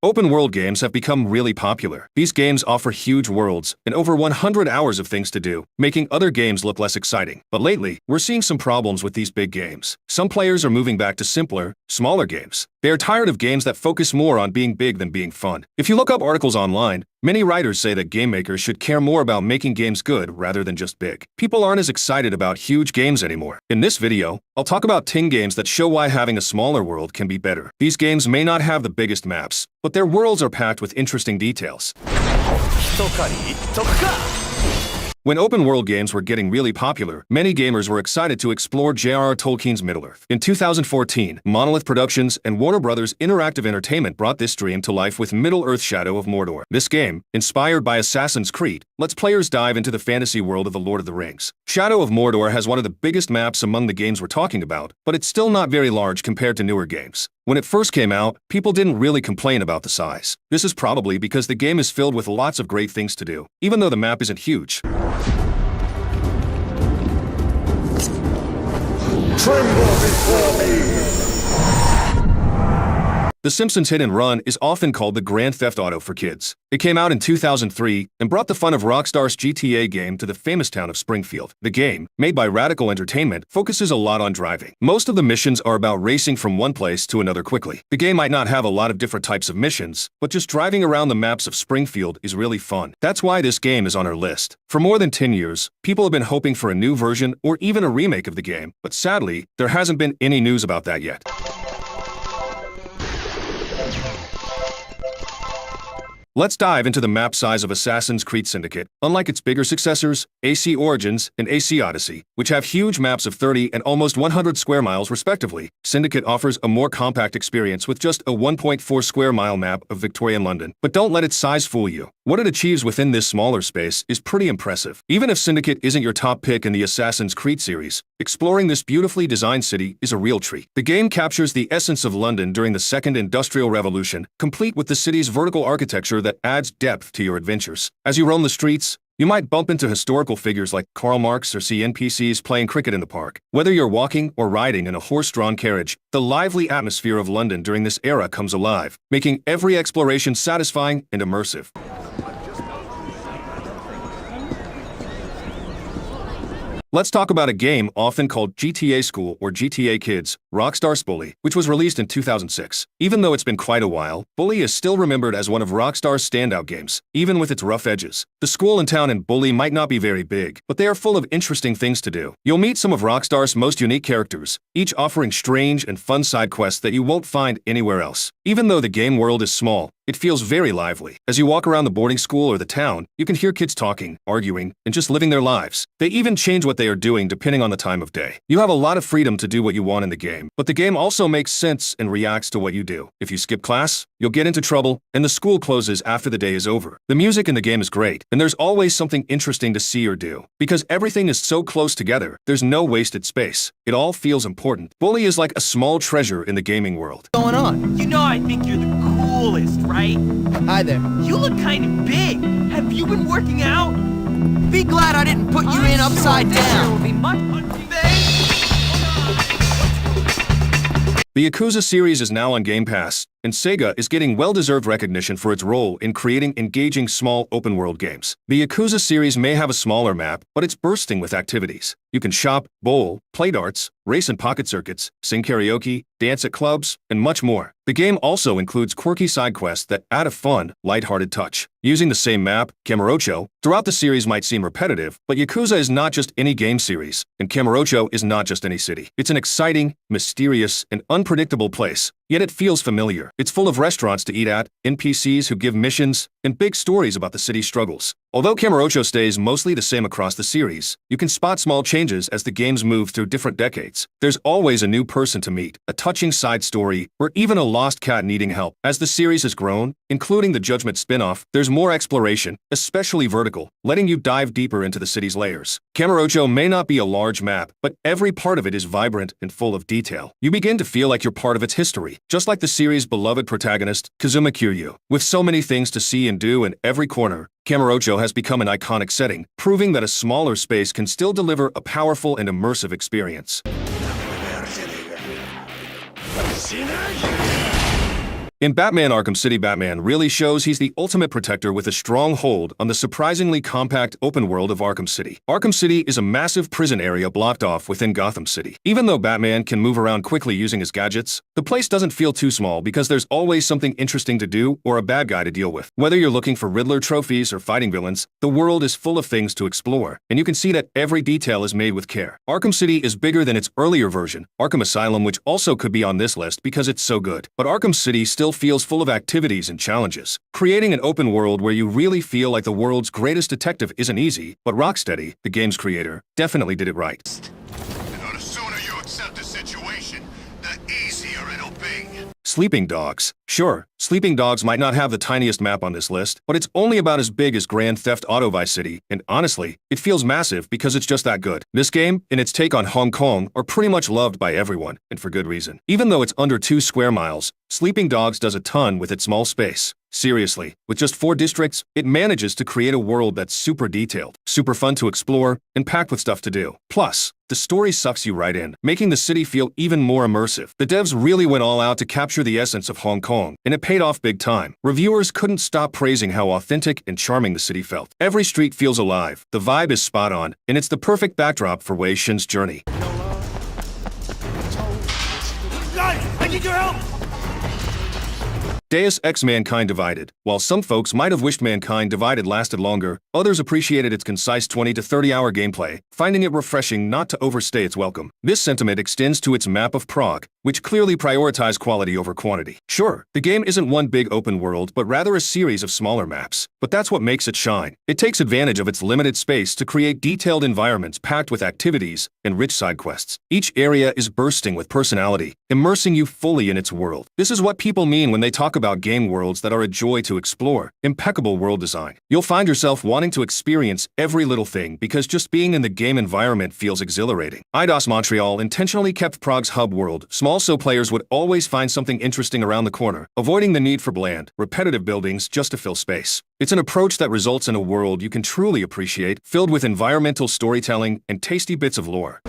Open-world games have become really popular. These games offer huge worlds and over 100 hours of things to do, making other games look less exciting. But lately, we're seeing some problems with these big games. Some players are moving back to simpler, smaller games. They are tired of games that focus more on being big than being fun. If you look up articles online, many writers say that game makers should care more about making games good rather than just big. People aren't as excited about huge games anymore. In this video, I'll talk about 10 games that show why having a smaller world can be better. These games may not have the biggest maps, but their worlds are packed with interesting details. When open-world games were getting really popular, many gamers were excited to explore J.R.R. Tolkien's Middle-earth. In 2014, Monolith Productions and Warner Bros. Interactive Entertainment brought this dream to life with Middle-earth: Shadow of Mordor. This game, inspired by Assassin's Creed, lets players dive into the fantasy world of The Lord of the Rings. Shadow of Mordor has one of the biggest maps among the games we're talking about, but it's still not very large compared to newer games. When it first came out, people didn't really complain about the size. This is probably because the game is filled with lots of great things to do, even though the map isn't huge. Tremble before me! The Simpsons Hit and Run is often called the Grand Theft Auto for kids. It came out in 2003 and brought the fun of Rockstar's GTA game to the famous town of Springfield. The game, made by Radical Entertainment, focuses a lot on driving. Most of the missions are about racing from one place to another quickly. The game might not have a lot of different types of missions, but just driving around the maps of Springfield is really fun. That's why this game is on our list. For more than 10 years, people have been hoping for a new version or even a remake of the game, but sadly, there hasn't been any news about that yet. Let's dive into the map size of Assassin's Creed Syndicate. Unlike its bigger successors, AC Origins and AC Odyssey, which have huge maps of 30 and almost 100 square miles respectively, Syndicate offers a more compact experience with just a 1.4 square mile map of Victorian London. But don't let its size fool you. What it achieves within this smaller space is pretty impressive. Even if Syndicate isn't your top pick in the Assassin's Creed series, exploring this beautifully designed city is a real treat. The game captures the essence of London during the Second Industrial Revolution, complete with the city's vertical architecture that adds depth to your adventures. As you roam the streets, you might bump into historical figures like Karl Marx or see NPCs playing cricket in the park. Whether you're walking or riding in a horse-drawn carriage, the lively atmosphere of London during this era comes alive, making every exploration satisfying and immersive. Let's talk about a game often called GTA School or GTA Kids, Rockstar's Bully, which was released in 2006. Even though it's been quite a while, Bully is still remembered as one of Rockstar's standout games, even with its rough edges. The school and town in Bully might not be very big, but they are full of interesting things to do. You'll meet some of Rockstar's most unique characters, each offering strange and fun side quests that you won't find anywhere else. Even though the game world is small, it feels very lively. As you walk around the boarding school or the town, you can hear kids talking, arguing, and just living their lives. They even change what they are doing depending on the time of day. You have a lot of freedom to do what you want in the game, but the game also makes sense and reacts to what you do. If you skip class, you'll get into trouble, and the school closes after the day is over. The music in the game is great, and there's always something interesting to see or do. Because everything is so close together, there's no wasted space. It all feels important. Bully is like a small treasure in the gaming world. What's going on? You know I think you're the coolest, right? Hi there. You look kind of big. Have you been working out? Be glad I didn't put you in upside down. The Yakuza series is now on Game Pass, and Sega is getting well-deserved recognition for its role in creating engaging small open-world games. The Yakuza series may have a smaller map, but it's bursting with activities. You can shop, bowl, play darts, race in pocket circuits, sing karaoke, dance at clubs, and much more. The game also includes quirky side quests that add a fun, lighthearted touch. Using the same map, Kamurocho, throughout the series might seem repetitive, but Yakuza is not just any game series, and Kamurocho is not just any city. It's an exciting, mysterious, and unpredictable place. Yet it feels familiar. It's full of restaurants to eat at, NPCs who give missions, and big stories about the city's struggles. Although Kamurocho stays mostly the same across the series, you can spot small changes as the games move through different decades. There's always a new person to meet, a touching side story, or even a lost cat needing help. As the series has grown, including the Judgment spin-off, there's more exploration, especially vertical, letting you dive deeper into the city's layers. Kamurocho may not be a large map, but every part of it is vibrant and full of detail. You begin to feel like you're part of its history, just like the series' beloved protagonist, Kazuma Kiryu. With so many things to see and do in every corner, Kamurocho has become an iconic setting, proving that a smaller space can still deliver a powerful and immersive experience. In Batman Arkham City, Batman really shows he's the ultimate protector with a strong hold on the surprisingly compact open world of Arkham City. Arkham City is a massive prison area blocked off within Gotham City. Even though Batman can move around quickly using his gadgets, the place doesn't feel too small because there's always something interesting to do or a bad guy to deal with. Whether you're looking for Riddler trophies or fighting villains, the world is full of things to explore, and you can see that every detail is made with care. Arkham City is bigger than its earlier version, Arkham Asylum, which also could be on this list because it's so good. But Arkham City still feels full of activities and challenges. Creating an open world where you really feel like the world's greatest detective isn't easy, but Rocksteady, the game's creator, definitely did it right. The sooner you accept the situation, the easier it'll be. Sleeping Dogs. Sure, Sleeping Dogs might not have the tiniest map on this list, but it's only about as big as Grand Theft Auto Vice City, and honestly, it feels massive because it's just that good. This game, and its take on Hong Kong, are pretty much loved by everyone, and for good reason. Even though it's under 2 square miles, Sleeping Dogs does a ton with its small space. Seriously, with just 4 districts, it manages to create a world that's super detailed, super fun to explore, and packed with stuff to do. Plus, the story sucks you right in, making the city feel even more immersive. The devs really went all out to capture the essence of Hong Kong, and it paid off big time. Reviewers couldn't stop praising how authentic and charming the city felt. Every street feels alive, the vibe is spot on, and it's the perfect backdrop for Wei Shin's journey. Guys, I need your help! Deus Ex Mankind Divided. While some folks might have wished Mankind Divided lasted longer, others appreciated its concise 20 to 30-hour gameplay, finding it refreshing not to overstay its welcome. This sentiment extends to its map of Prague, which clearly prioritized quality over quantity. Sure, the game isn't one big open world, but rather a series of smaller maps. But that's what makes it shine. It takes advantage of its limited space to create detailed environments packed with activities and rich side quests. Each area is bursting with personality, immersing you fully in its world. This is what people mean when they talk about game worlds that are a joy to explore. Impeccable world design. You'll find yourself wanting to experience every little thing because just being in the game environment feels exhilarating. Eidos Montreal intentionally kept Prague's hub world small so players would always find something interesting around the corner, avoiding the need for bland, repetitive buildings just to fill space. It's an approach that results in a world you can truly appreciate, filled with environmental storytelling and tasty bits of lore.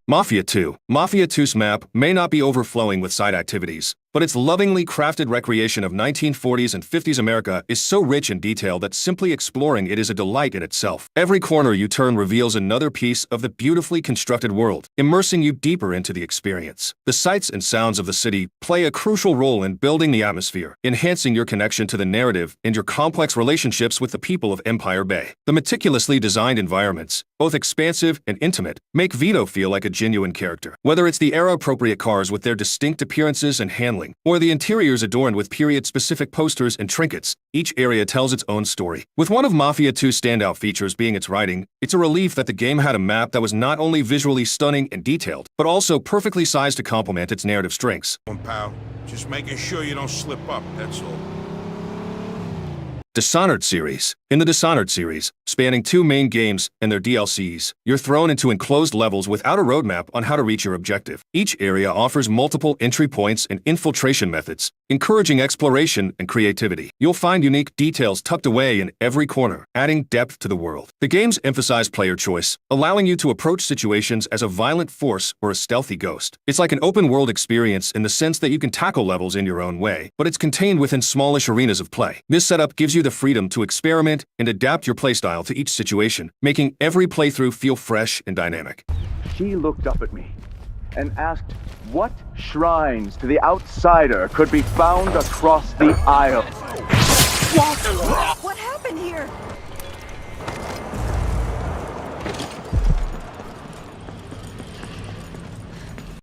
Mafia 2. Mafia 2's map may not be overflowing with side activities, but its lovingly crafted recreation of 1940s and 50s America is so rich and detailed that simply exploring it is a delight in itself. Every corner you turn reveals another piece of the beautifully constructed world, immersing you deeper into the experience. The sights and sounds of the city play a crucial role in building the atmosphere, enhancing your connection to the narrative and your complex relationships with the people of Empire Bay. The meticulously designed environments, both expansive and intimate, make Vito feel like a genuine character. Whether it's the era-appropriate cars with their distinct appearances and handling, or the interiors adorned with period-specific posters and trinkets, each area tells its own story. With one of Mafia 2's standout features being its writing, it's a relief that the game had a map that was not only visually stunning and detailed, but also perfectly sized to complement its narrative strengths. Pal, just making sure you don't slip up, that's all. Dishonored series. In the Dishonored series, spanning 2 main games and their DLCs, you're thrown into enclosed levels without a roadmap on how to reach your objective. Each area offers multiple entry points and infiltration methods, encouraging exploration and creativity. You'll find unique details tucked away in every corner, adding depth to the world. The games emphasize player choice, allowing you to approach situations as a violent force or a stealthy ghost. It's like an open-world experience in the sense that you can tackle levels in your own way, but it's contained within smallish arenas of play. This setup gives you the freedom to experiment and adapt your playstyle to each situation, making every playthrough feel fresh and dynamic. She looked up at me and asked what shrines to the outsider could be found across the aisle. What happened here?